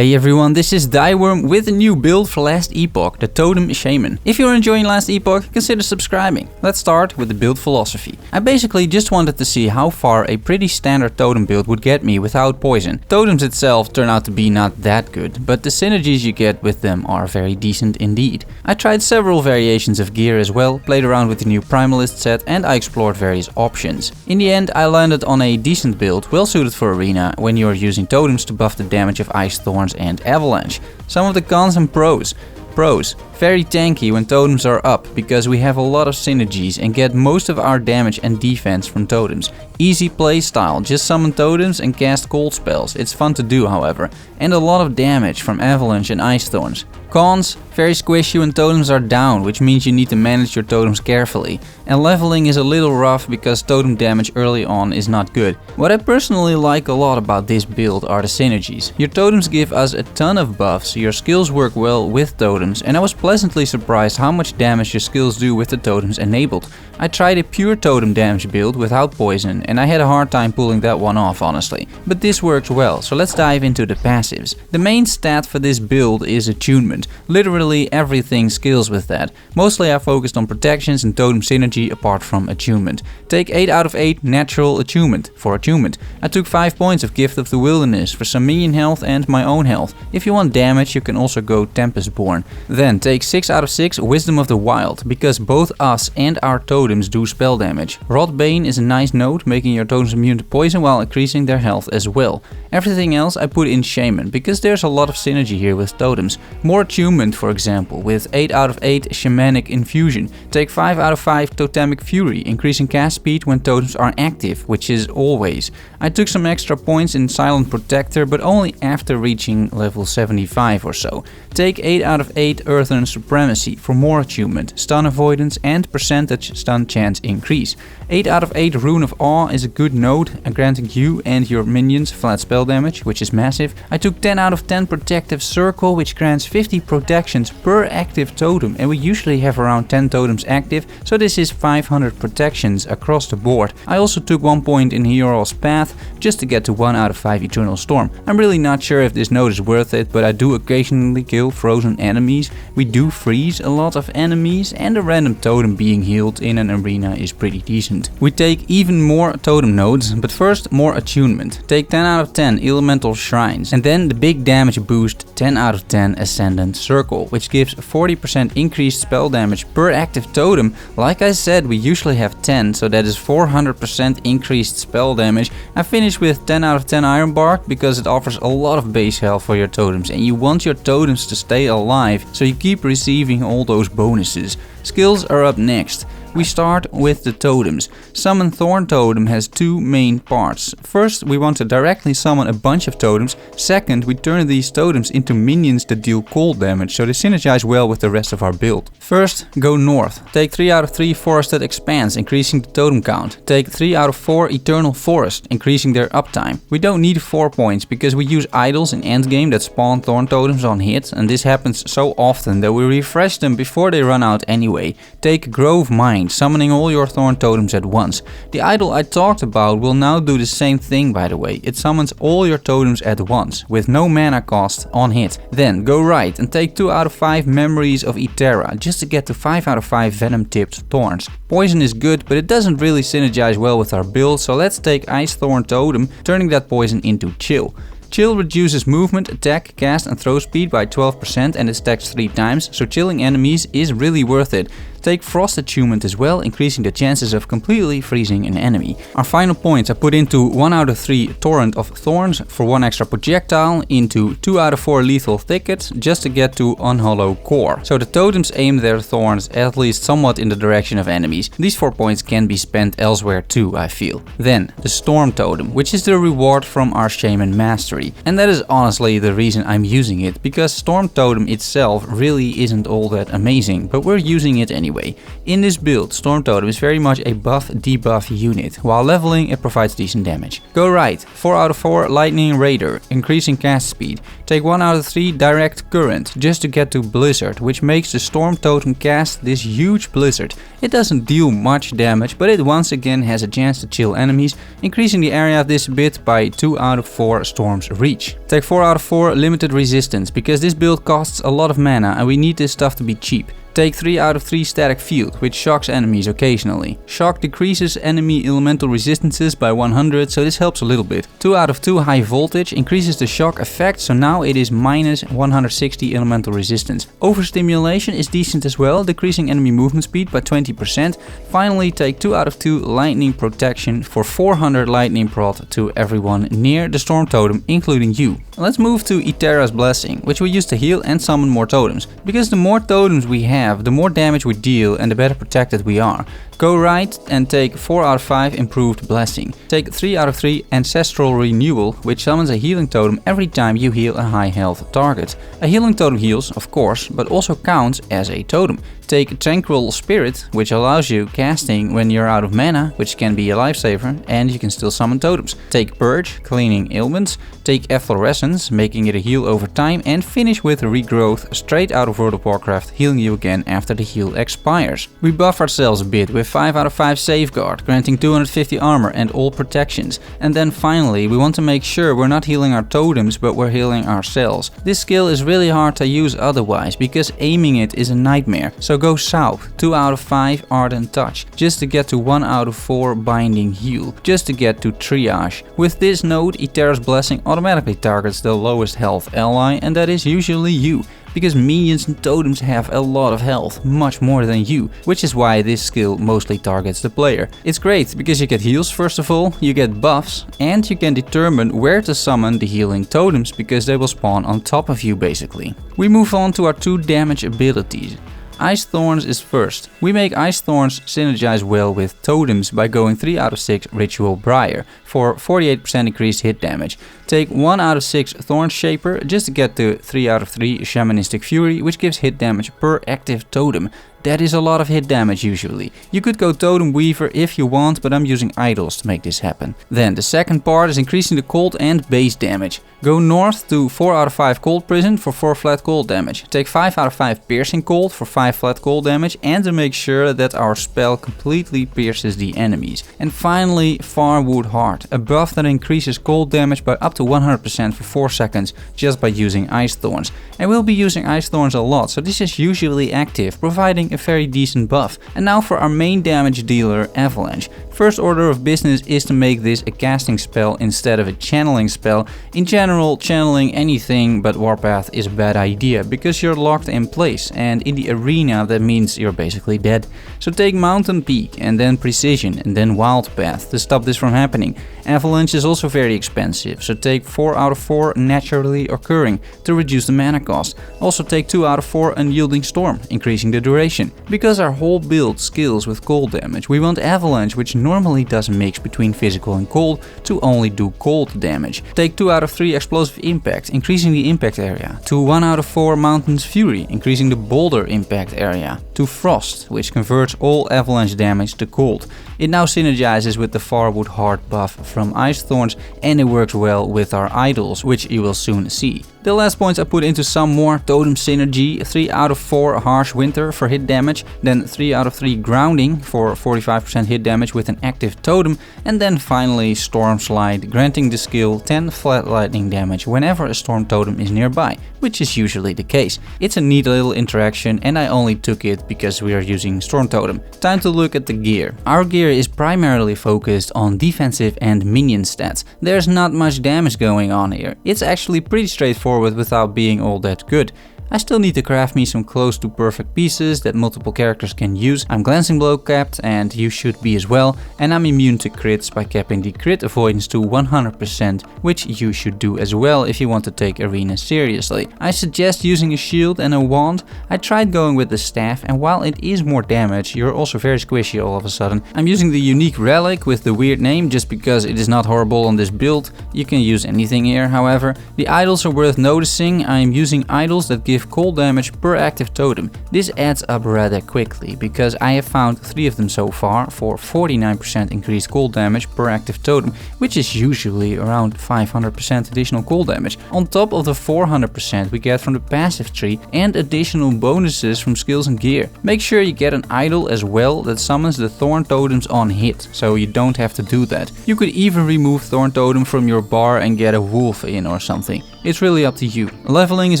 Hey everyone, this is Thyworm with a new build for last Epoch, the Totem Shaman. If you're enjoying last Epoch, consider subscribing. Let's start with the build philosophy. I basically just wanted to see how far a pretty standard totem build would get me without poison. Totems itself turn out to be not that good, but the synergies you get with them are very decent indeed. I tried several variations of gear as well, played around with the new Primalist set, and I explored various options. In the end, I landed on a decent build, well suited for arena when you are using totems to buff the damage of Ice, Thorns and Avalanche. Some of the cons and pros. Pros. Very tanky when totems are up, because we have a lot of synergies and get most of our damage and defense from totems. Easy playstyle, just summon totems and cast cold spells. It's fun to do, however. And a lot of damage from Avalanche and Ice Thorns. Cons. Very squishy when totems are down, which means you need to manage your totems carefully. And leveling is a little rough because totem damage early on is not good. What I personally like a lot about this build are the synergies. Your totems give us a ton of buffs, your skills work well with totems, and I was pleasantly surprised how much damage your skills do with the totems enabled. I tried a pure totem damage build without poison, and I had a hard time pulling that one off honestly. But this works well, so let's dive into the passives. The main stat for this build is attunement. Literally everything scales with that. Mostly I focused on protections and totem synergy apart from attunement. Take 8 out of 8 natural attunement for attunement. I took 5 points of Gift of the Wilderness for some minion health and my own health. If you want damage you can also go Tempestborn. Then take 6 out of 6 Wisdom of the Wild, because both us and our totems do spell damage. Rotbane is a nice node, making your totems immune to poison while increasing their health as well. Everything else I put in Shaman, because there's a lot of synergy here with totems. More attunement, for example, with 8 out of 8 Shamanic Infusion. Take 5 out of 5 Totemic Fury, increasing cast speed when totems are active, which is always. I took some extra points in Silent Protector, but only after reaching level 75 or so. Take 8 out of 8 Earthen Supremacy for more attunement, stun avoidance and percentage stun chance increase. 8 out of 8 Rune of Awe is a good node, granting you and your minions flat spell damage, which is massive. I took 10 out of 10 Protective Circle, which grants 50 protections per active totem, and we usually have around 10 totems active, so this is 500 protections across the board. I also took 1 point in Hero's Path just to get to 1 out of 5 Eternal Storm. I'm really not sure if this node is worth it, but I do occasionally kill frozen enemies. We do freeze a lot of enemies, and a random totem being healed in an arena is pretty decent. We take even more totem nodes, but first more attunement. Take 10 out of 10 Elemental Shrines, and then the big damage boost 10 out of 10 Ascendant Circle, which gives 40% increased spell damage per active totem. Like I said, we usually have 10, so that is 400% increased spell damage. I finished with 10 out of 10 Ironbark because it offers a lot of base health for your totems, and you want your totems to stay alive, so you keep receiving all those bonuses. Skills are up next. We start with the totems. Summon Thorn totem has two main parts. First, we want to directly summon a bunch of totems. Second, we turn these totems into minions that deal cold damage, so they synergize well with the rest of our build. First, go north. Take 3 out of 3 Forested Expanse, increasing the totem count. Take 3 out of 4 Eternal Forest, increasing their uptime. We don't need 4 points, because we use idols in endgame that spawn Thorn totems on hit, and this happens so often that we refresh them before they run out anyway. Take Grove Mine, summoning all your Thorn totems at once. The idol I talked about will now do the same thing, by the way. It summons all your totems at once, with no mana cost on hit. Then go right and take 2 out of 5 Memories of Eterra, just to get to 5 out of 5 Venom tipped Thorns. Poison is good, but it doesn't really synergize well with our build, so let's take Ice Thorn totem, turning that poison into Chill. Chill reduces movement, attack, cast and throw speed by 12% and it stacks 3 times, so chilling enemies is really worth it. Take Frost Attunement as well, increasing the chances of completely freezing an enemy. Our final points I put into 1 out of 3 Torrent of Thorns for 1 extra projectile, into 2 out of 4 Lethal Thickets just to get to Unhollow Core. So the totems aim their thorns at least somewhat in the direction of enemies. These 4 points can be spent elsewhere too, I feel. Then the Storm Totem, which is the reward from our Shaman Mastery. And that is honestly the reason I'm using it, because Storm Totem itself really isn't all that amazing, but we're using it anyway. anyway. In this build, Storm Totem is very much a buff-debuff unit. While leveling, it provides decent damage. Go right, 4 out of 4 Lightning Raider, increasing cast speed. Take 1 out of 3 Direct Current, just to get to Blizzard, which makes the Storm Totem cast this huge blizzard. It doesn't deal much damage, but it once again has a chance to chill enemies, increasing the area of this a bit by 2 out of 4 Storm's reach. Take 4 out of 4 Limited Resistance, because this build costs a lot of mana and we need this stuff to be cheap. Take 3 out of 3 Static Field, which shocks enemies occasionally. Shock decreases enemy elemental resistances by 100, so this helps a little bit. 2 out of 2 High Voltage increases the shock effect, so now it is minus 160 elemental resistance. Overstimulation is decent as well, decreasing enemy movement speed by 20%. Finally, take 2 out of 2 Lightning Protection for 400 lightning prot to everyone near the Storm Totem, including you. Let's move to Eterra's Blessing, which we use to heal and summon more totems. Because the more totems we have, the more damage we deal and the better protected we are. Go right and take 4 out of 5 Improved Blessing. Take 3 out of 3 Ancestral Renewal, which summons a healing totem every time you heal a high health target. A healing totem heals, of course, but also counts as a totem. Take Tranquil Spirit, which allows you casting when you're out of mana, which can be a lifesaver, and you can still summon totems. Take Purge, cleaning ailments. Take Efflorescence, making it a heal over time, and finish with Regrowth, straight out of World of Warcraft, healing you again after the heal expires. We buff ourselves a bit with 5 out of 5 Safeguard, granting 250 armor and all protections. And then finally, we want to make sure we're not healing our totems, but we're healing ourselves. This skill is really hard to use otherwise, because aiming it is a nightmare. So go south, 2 out of 5 Ardent Touch, just to get to 1 out of 4 Binding Heal, just to get to Triage. With this node, Eterra's Blessing automatically targets the lowest health ally, and that is usually you. Because minions and totems have a lot of health, much more than you, which is why this skill mostly targets the player. It's great because you get heals first of all, you get buffs, and you can determine where to summon the healing totems because they will spawn on top of you basically. We move on to our 2 damage abilities. Ice Thorns is first. We make Ice Thorns synergize well with totems by going 3 out of 6 Ritual Briar for 48% increased hit damage. Take 1 out of 6 Thorn Shaper just to get to 3 out of 3 Shamanistic Fury, which gives hit damage per active totem. That is a lot of hit damage usually. You could go Totem Weaver if you want, but I'm using idols to make this happen. Then the second part is increasing the cold and base damage. Go north to 4 out of 5 Cold Prison for 4 flat cold damage. Take 5 out of 5 Piercing Cold for 5 flat cold damage, and to make sure that our spell completely pierces the enemies. And finally, Farwood Heart, a buff that increases cold damage by up to 100% for 4 seconds just by using Ice Thorns. And we'll be using Ice Thorns a lot, so this is usually active, providing a very decent buff. And now for our main damage dealer, Avalanche. First order of business is to make this a casting spell instead of a channeling spell. In general, channeling anything but Warpath is a bad idea because you're locked in place, and in the arena that means you're basically dead. So take Mountain Peak and then Precision and then Wild Path to stop this from happening. Avalanche is also very expensive, so take 4 out of 4 Naturally Occurring to reduce the mana cost. Also take 2 out of 4 Unyielding Storm, increasing the duration. Because our whole build scales with cold damage, we want Avalanche, which normally does a mix between physical and cold, to only do cold damage. Take 2 out of 3 Explosive Impact, increasing the impact area. To 1 out of 4 Mountain's Fury, increasing the boulder impact area. To Frost, which converts all avalanche damage to cold. It now synergizes with the Farwood Heart buff from Ice Thorns, and it works well with our idols, which you will soon see. The last points I put into some more totem synergy: 3 out of 4 Harsh Winter for hit damage, then 3 out of 3 Grounding for 45% hit damage with an active totem, and then finally Storm Slide, granting the skill 10 flat lightning damage whenever a storm totem is nearby, which is usually the case. It's a neat little interaction, and I only took it because we are using Storm Totem. Time to look at the gear. Our gear is primarily focused on defensive and minion stats. There's not much damage going on here. It's actually pretty straightforward without being all that good. I still need to craft me some close to perfect pieces that multiple characters can use. I'm Glancing Blow capped, and you should be as well, and I'm immune to crits by capping the crit avoidance to 100%, which you should do as well if you want to take arena seriously. I suggest using a shield and a wand. I tried going with the staff, and while it is more damage, you're also very squishy all of a sudden. I'm using the unique relic with the weird name just because it is not horrible on this build. You can use anything here, however. The idols are worth noticing. I am using idols that give give cold damage per active totem. This adds up rather quickly, because I have found 3 of them so far for 49% increased cold damage per active totem, which is usually around 500% additional cold damage, on top of the 400% we get from the passive tree and additional bonuses from skills and gear. Make sure you get an idol as well that summons the Thorn totems on hit, so you don't have to do that. You could even remove Thorn totem from your bar and get a wolf in or something. It's really up to you. Leveling is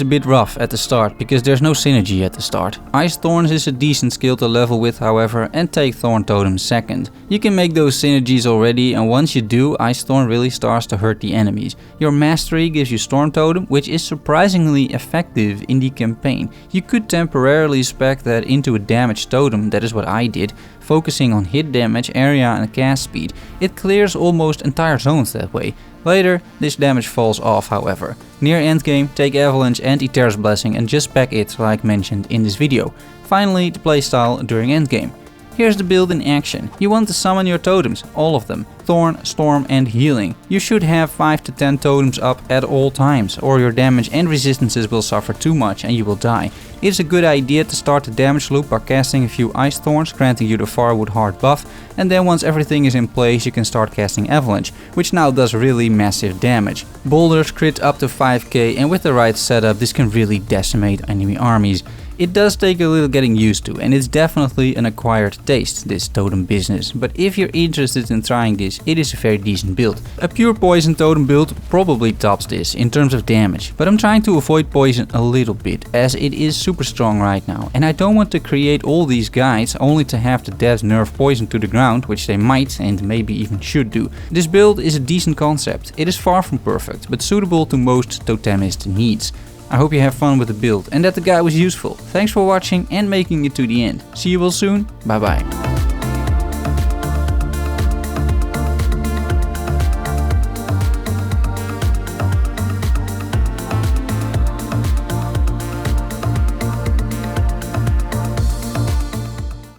a bit rough at the start because there's no synergy at the start. Ice Thorns is a decent skill to level with, however, and take Thorn Totem second. You can make those synergies already, and once you do, Ice Thorn really starts to hurt the enemies. Your mastery gives you Storm Totem, which is surprisingly effective in the campaign. You could temporarily spec that into a damage totem, that is what I did, focusing on hit damage, area and cast speed. It clears almost entire zones that way. Later, this damage falls off, however. Near endgame, take Avalanche and Eterra's Blessing and just spec it like mentioned in this video. Finally, the playstyle during endgame. Here's the build in action. You want to summon your totems, all of them. Thorn, Storm and Healing. You should have 5 to 10 totems up at all times, or your damage and resistances will suffer too much and you will die. It is a good idea to start the damage loop by casting a few Ice Thorns, granting you the Firewood Heart buff, and then once everything is in place you can start casting Avalanche, which now does really massive damage. Boulders crit up to 5k, and with the right setup this can really decimate enemy armies. It does take a little getting used to, and it's definitely an acquired taste, this totem business, but if you're interested in trying this, it is a very decent build. A pure poison totem build probably tops this in terms of damage, but I'm trying to avoid poison a little bit, as it is super strong right now, and I don't want to create all these guides only to have the devs nerf poison to the ground, which they might and maybe even should do. This build is a decent concept. It is far from perfect, but suitable to most totemist needs. I hope you have fun with the build and that the guide was useful. Thanks for watching and making it to the end. See you all soon. Bye bye.